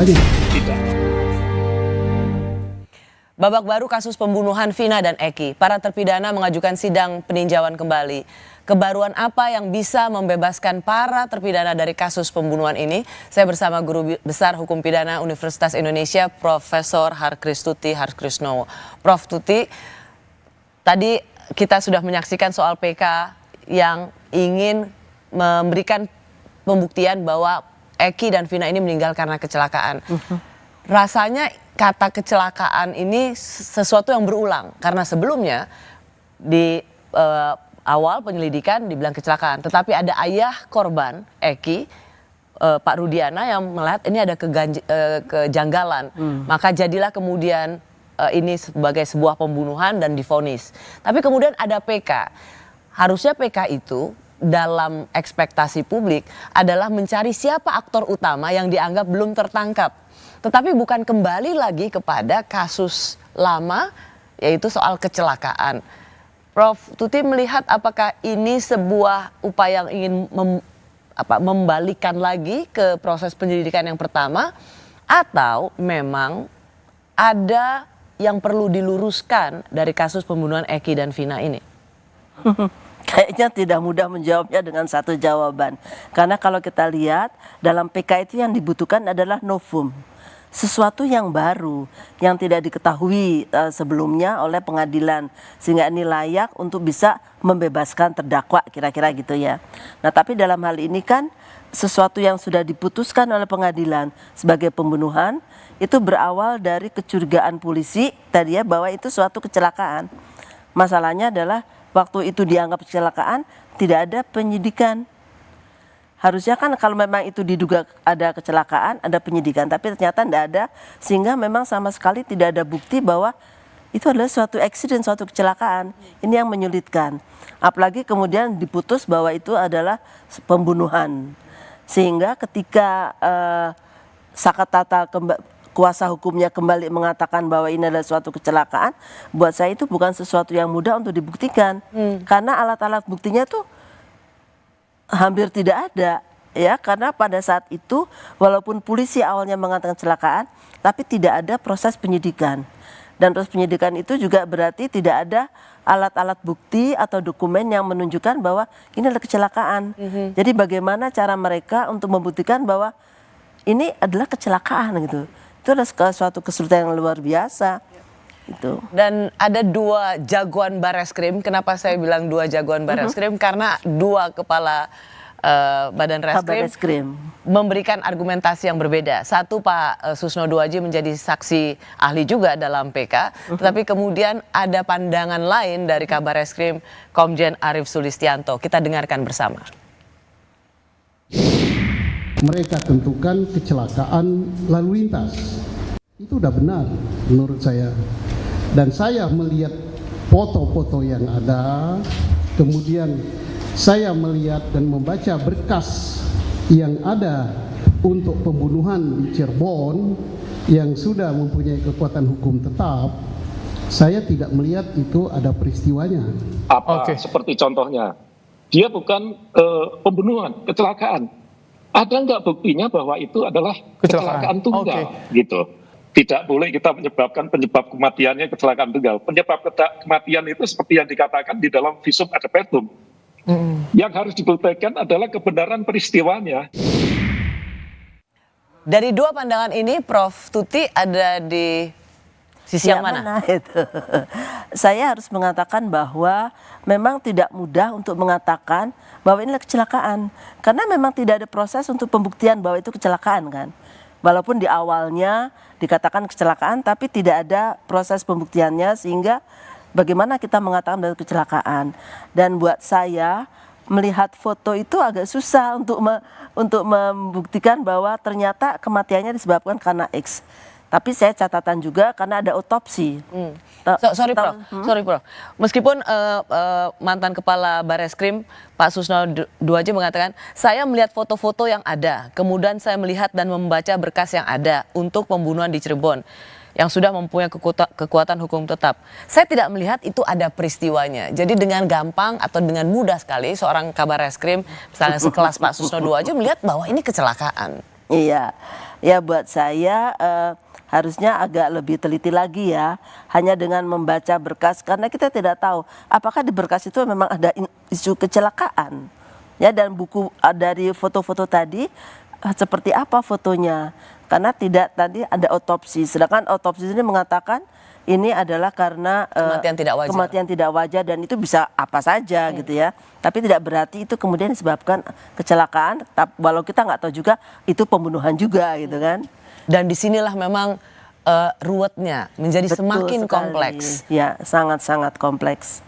Tidak. Babak baru kasus pembunuhan Vina dan Eki. Para terpidana mengajukan sidang peninjauan kembali. Kebaruan apa yang bisa membebaskan para terpidana dari kasus pembunuhan ini? Saya bersama Guru Besar Hukum Pidana Universitas Indonesia, Profesor Harkristuti Harkrisnowo. Prof. Tuti, tadi kita sudah menyaksikan soal PK yang ingin memberikan pembuktian bahwa Eki dan Vina ini meninggal karena kecelakaan. Rasanya kata kecelakaan ini sesuatu yang berulang karena sebelumnya di awal penyelidikan dibilang kecelakaan, tetapi ada ayah korban Eki, Pak Rudiana, yang melihat ini ada kejanggalan, maka jadilah kemudian ini sebagai sebuah pembunuhan dan divonis. Tapi kemudian ada PK, harusnya PK itu dalam ekspektasi publik adalah mencari siapa aktor utama yang dianggap belum tertangkap. Tetapi bukan kembali lagi kepada kasus lama, yaitu soal kecelakaan. Prof. Tuti melihat apakah ini sebuah upaya yang ingin membalikan lagi ke proses penyelidikan yang pertama, atau memang ada yang perlu diluruskan dari kasus pembunuhan Eki dan Vina ini? Kayaknya tidak mudah menjawabnya dengan satu jawaban. Karena kalau kita lihat dalam PK itu yang dibutuhkan adalah novum. Sesuatu yang baru, yang tidak diketahui sebelumnya oleh pengadilan. Sehingga ini layak untuk bisa membebaskan terdakwa, kira-kira gitu ya. Nah, tapi dalam hal ini kan sesuatu yang sudah diputuskan oleh pengadilan sebagai pembunuhan, itu berawal dari kecurigaan polisi tadi ya, bahwa itu suatu kecelakaan. Masalahnya adalah waktu itu dianggap kecelakaan, tidak ada penyidikan. Harusnya kan kalau memang itu diduga ada kecelakaan, ada penyidikan, tapi ternyata tidak ada, sehingga memang sama sekali tidak ada bukti bahwa itu adalah suatu accident, suatu kecelakaan. Ini yang menyulitkan. Apalagi kemudian diputus bahwa itu adalah pembunuhan. Sehingga ketika Sakatata kuasa hukumnya kembali mengatakan bahwa ini adalah suatu kecelakaan, buat saya itu bukan sesuatu yang mudah untuk dibuktikan. Karena alat-alat buktinya tuh hampir tidak ada, ya, karena pada saat itu walaupun polisi awalnya mengatakan kecelakaan, tapi tidak ada proses penyidikan. Dan proses penyidikan itu juga berarti tidak ada alat-alat bukti atau dokumen yang menunjukkan bahwa ini adalah kecelakaan. Jadi bagaimana cara mereka untuk membuktikan bahwa ini adalah kecelakaan gitu. Itu adalah suatu kesulitan yang luar biasa. Itu. Dan ada dua jagoan Bareskrim. Kenapa saya bilang dua jagoan Bareskrim? Karena dua kepala Badan Reskrim memberikan argumentasi yang berbeda. Satu, Pak Susno Duaji menjadi saksi ahli juga dalam PK, tetapi kemudian ada pandangan lain dari Kabar Reskrim Komjen Arief Sulistianto. Kita dengarkan bersama. Mereka tentukan kecelakaan lalu lintas. Itu udah benar menurut saya. Dan saya melihat foto-foto yang ada, kemudian saya melihat dan membaca berkas yang ada untuk pembunuhan di Cirebon yang sudah mempunyai kekuatan hukum tetap, saya tidak melihat itu ada peristiwanya. Seperti contohnya, dia bukan pembunuhan, kecelakaan. Ada nggak buktinya bahwa itu adalah kecelakaan tunggal, gitu. Tidak boleh kita menyebabkan penyebab kematiannya kecelakaan tunggal. Penyebab kematian itu seperti yang dikatakan di dalam visum ad petum. Yang harus dibuktikan adalah kebenaran peristiwanya. Dari dua pandangan ini, Prof. Tuti ada di sisi yang mana? Itu? Saya harus mengatakan bahwa memang tidak mudah untuk mengatakan bahwa inilah kecelakaan. Karena memang tidak ada proses untuk pembuktian bahwa itu kecelakaan kan. Walaupun di awalnya dikatakan kecelakaan, tapi tidak ada proses pembuktiannya, sehingga bagaimana kita mengatakan dari kecelakaan. Dan buat saya melihat foto itu agak susah untuk membuktikan bahwa ternyata kematiannya disebabkan karena X. Tapi saya catatan juga karena ada otopsi. Sorry Prof. Meskipun mantan kepala Bareskrim Pak Susno Duaji mengatakan, saya melihat foto-foto yang ada, kemudian saya melihat dan membaca berkas yang ada untuk pembunuhan di Cirebon yang sudah mempunyai kekuatan hukum tetap. Saya tidak melihat itu ada peristiwanya. Jadi dengan gampang atau dengan mudah sekali seorang Kabar Reskrim, misalnya sekelas Pak Susno Duaji, melihat bahwa ini kecelakaan. Iya, ya buat saya harusnya agak lebih teliti lagi ya, hanya dengan membaca berkas karena kita tidak tahu apakah di berkas itu memang ada isu kecelakaan. Ya, dan buku dari foto-foto tadi seperti apa fotonya? Karena tidak tadi ada otopsi, sedangkan otopsi ini mengatakan ini adalah karena kematian tidak wajar dan itu bisa apa saja gitu ya. Tapi tidak berarti itu kemudian disebabkan kecelakaan, walau kita nggak tahu juga itu pembunuhan juga gitu kan. Dan disinilah memang ruwetnya menjadi Betul semakin sekali. kompleks. Ya, sangat-sangat kompleks.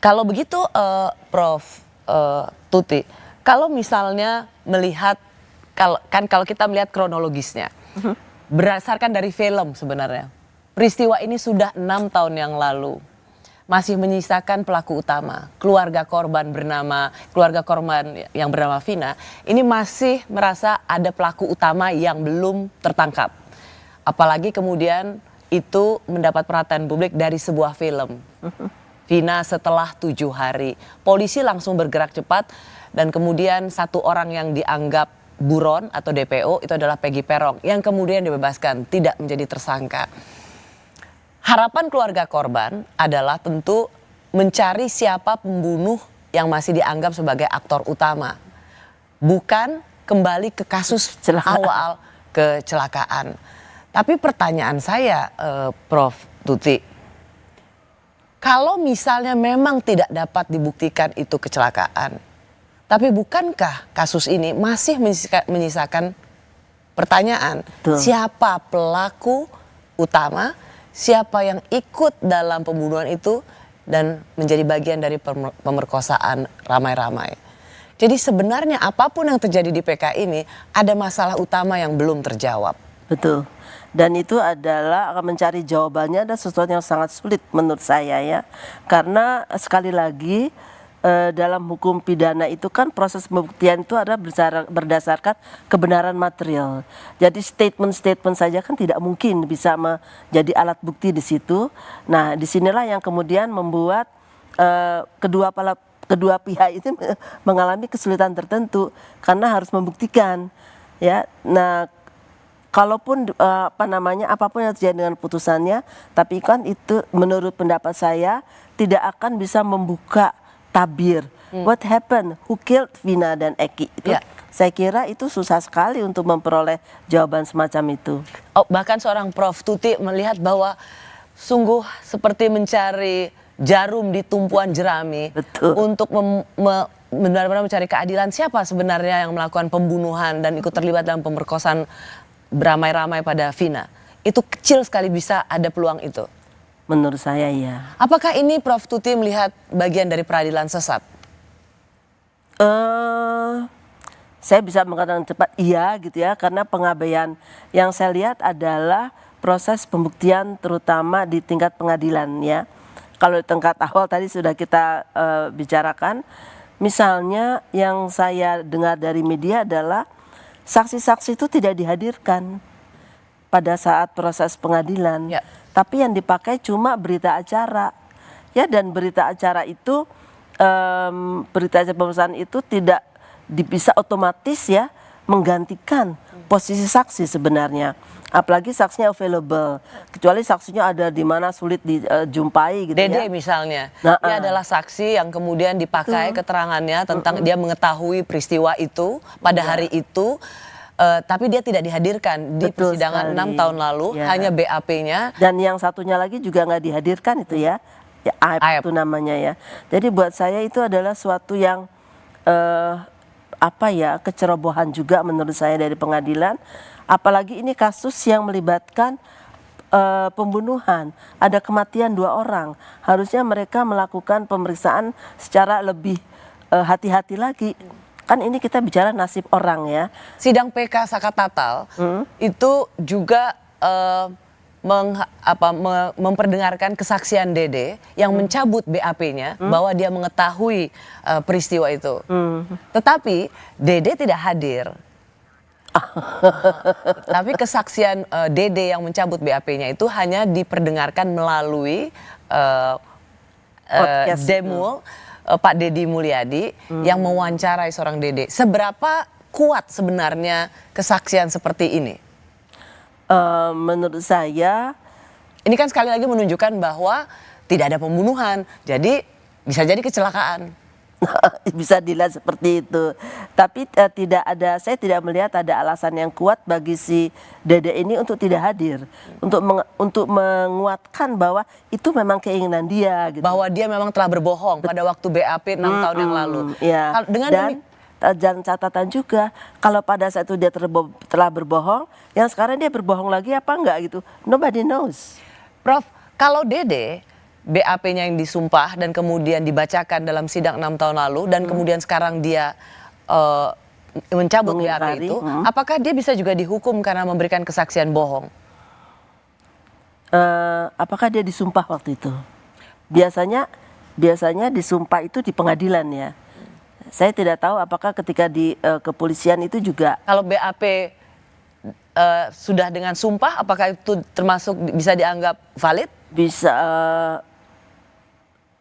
Kalau begitu Prof. Tuti, kalau misalnya melihat, kalau kita melihat kronologisnya, berdasarkan dari film sebenarnya, peristiwa ini sudah 6 tahun yang lalu. Masih menyisakan pelaku utama, keluarga korban yang bernama Vina, ini masih merasa ada pelaku utama yang belum tertangkap. Apalagi kemudian itu mendapat perhatian publik dari sebuah film. Vina setelah 7 hari. Polisi langsung bergerak cepat dan kemudian satu orang yang dianggap buron atau DPO itu adalah Peggy Peron yang kemudian dibebaskan, tidak menjadi tersangka. Harapan keluarga korban adalah tentu mencari siapa pembunuh yang masih dianggap sebagai aktor utama. Bukan kembali ke kasus awal kecelakaan. Tapi pertanyaan saya, Prof. Tuti, kalau misalnya memang tidak dapat dibuktikan itu kecelakaan, tapi bukankah kasus ini masih menyisakan pertanyaan? Siapa pelaku utama? Siapa yang ikut dalam pembunuhan itu dan menjadi bagian dari pemerkosaan ramai-ramai. Jadi sebenarnya apapun yang terjadi di PK ini ada masalah utama yang belum terjawab. Betul. Dan itu adalah mencari jawabannya ada sesuatu yang sangat sulit menurut saya ya. Karena sekali lagi dalam hukum pidana itu kan proses pembuktian itu adalah berdasarkan kebenaran material. Jadi statement-statement saja kan tidak mungkin bisa menjadi alat bukti di situ. Nah, disinilah yang kemudian membuat kedua pihak itu mengalami kesulitan tertentu karena harus membuktikan ya. Nah, kalaupun apapun yang terjadi dengan putusannya, tapi kan itu menurut pendapat saya tidak akan bisa membuka tabir. What happened? Who killed Vina dan Eki? Itu saya kira itu susah sekali untuk memperoleh jawaban semacam itu. Bahkan seorang Prof. Tuti melihat bahwa sungguh seperti mencari jarum di tumpuan jerami. Betul. Untuk benar-benar mencari keadilan siapa sebenarnya yang melakukan pembunuhan dan ikut terlibat dalam pemerkosaan beramai-ramai pada Vina. Itu kecil sekali bisa ada peluang itu. Menurut saya ya. Apakah ini Prof. Tuti melihat bagian dari peradilan sesat? Saya bisa mengatakan cepat iya gitu ya, karena pengabaian yang saya lihat adalah proses pembuktian terutama di tingkat pengadilan ya. Kalau di tingkat awal tadi sudah kita bicarakan, misalnya yang saya dengar dari media adalah saksi-saksi itu tidak dihadirkan pada saat proses pengadilan. Ya. Tapi yang dipakai cuma berita acara, ya, dan berita acara itu, berita acara pemeriksaan itu tidak bisa otomatis ya menggantikan posisi saksi sebenarnya. Apalagi saksinya available, kecuali saksinya ada di mana sulit dijumpai gitu. Dede misalnya, dia adalah saksi yang kemudian dipakai keterangannya tentang dia mengetahui peristiwa itu pada hari itu. Tapi dia tidak dihadirkan di persidangan 6 tahun lalu, hanya BAP-nya. Dan yang satunya lagi juga nggak dihadirkan itu ya, Aib itu namanya ya. Jadi buat saya itu adalah suatu yang kecerobohan juga menurut saya dari pengadilan. Apalagi ini kasus yang melibatkan pembunuhan, ada kematian 2 orang. Harusnya mereka melakukan pemeriksaan secara lebih hati-hati lagi. Kan ini kita bicara nasib orang ya. Sidang PK Sakatatal itu juga memperdengarkan kesaksian Dede yang mencabut BAP-nya bahwa dia mengetahui peristiwa itu. Tetapi Dede tidak hadir. Tapi kesaksian Dede yang mencabut BAP-nya itu hanya diperdengarkan melalui demo Pak Deddy Mulyadi yang mewawancarai seorang Dede. Seberapa kuat sebenarnya kesaksian seperti ini? Menurut saya Ini kan sekali lagi menunjukkan bahwa tidak ada pembunuhan, jadi bisa jadi kecelakaan. bisa dilihat seperti itu. Tapi saya tidak melihat ada alasan yang kuat bagi si Dede ini untuk tidak hadir, untuk menguatkan bahwa itu memang keinginan dia, gitu. Bahwa dia memang telah berbohong pada waktu BAP 6 tahun yang lalu. Ya. Dengan Dan catatan juga, kalau pada saat itu dia telah berbohong, yang sekarang dia berbohong lagi apa enggak gitu, nobody knows. Prof, kalau Dede BAP-nya yang disumpah dan kemudian dibacakan dalam sidang 6 tahun lalu dan kemudian sekarang dia mencabut BAP itu, apakah dia bisa juga dihukum karena memberikan kesaksian bohong? Apakah dia disumpah waktu itu? Biasanya disumpah itu di pengadilan ya. Saya tidak tahu apakah ketika di kepolisian itu juga. Kalau BAP sudah dengan sumpah, apakah itu termasuk bisa dianggap valid? Bisa,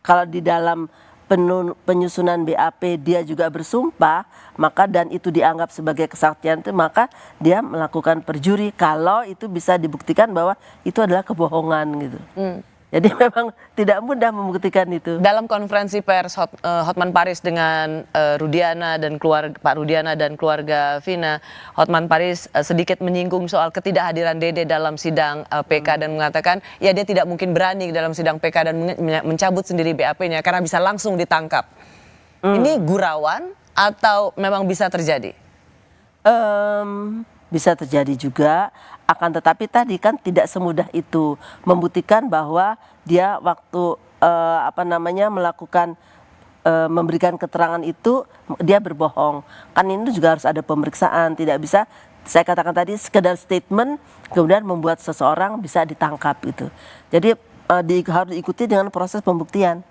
kalau di dalam penyusunan BAP dia juga bersumpah, maka dan itu dianggap sebagai kesaksian itu, maka dia melakukan perjuri kalau itu bisa dibuktikan bahwa itu adalah kebohongan gitu. Jadi memang tidak mudah membuktikan itu. Dalam konferensi pers Hotman Paris dengan Rudiana dan Pak Rudiana dan keluarga Vina, Hotman Paris sedikit menyinggung soal ketidakhadiran Dede dalam sidang PK dan mengatakan ya dia tidak mungkin berani dalam sidang PK dan mencabut sendiri BAP-nya karena bisa langsung ditangkap. Ini gurauan atau memang bisa terjadi? Bisa terjadi juga, akan tetapi tadi kan tidak semudah itu membuktikan bahwa dia waktu melakukan memberikan keterangan itu dia berbohong. Kan ini juga harus ada pemeriksaan, tidak bisa saya katakan tadi sekedar statement kemudian membuat seseorang bisa ditangkap itu. Jadi harus diikuti dengan proses pembuktian.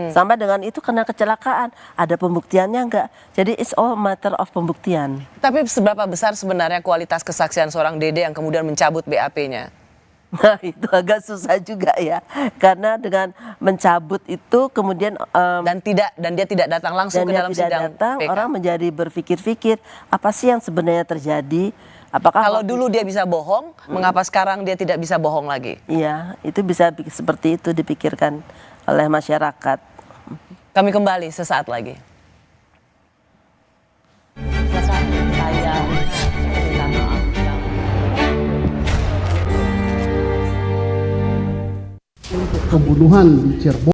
Sama dengan itu kena kecelakaan, ada pembuktiannya enggak. Jadi it's all matter of pembuktian. Tapi seberapa besar sebenarnya kualitas kesaksian seorang Dede yang kemudian mencabut BAP-nya? Nah itu agak susah juga ya, karena dengan mencabut itu kemudian dan dia tidak datang langsung ke dalam sidang PK. Orang menjadi berpikir-pikir apa sih yang sebenarnya terjadi. Apakah kalau dulu dia bisa bohong, mengapa sekarang dia tidak bisa bohong lagi? Iya, itu bisa seperti itu dipikirkan oleh masyarakat. Kami kembali sesaat lagi. Pembunuhan di Cirebon.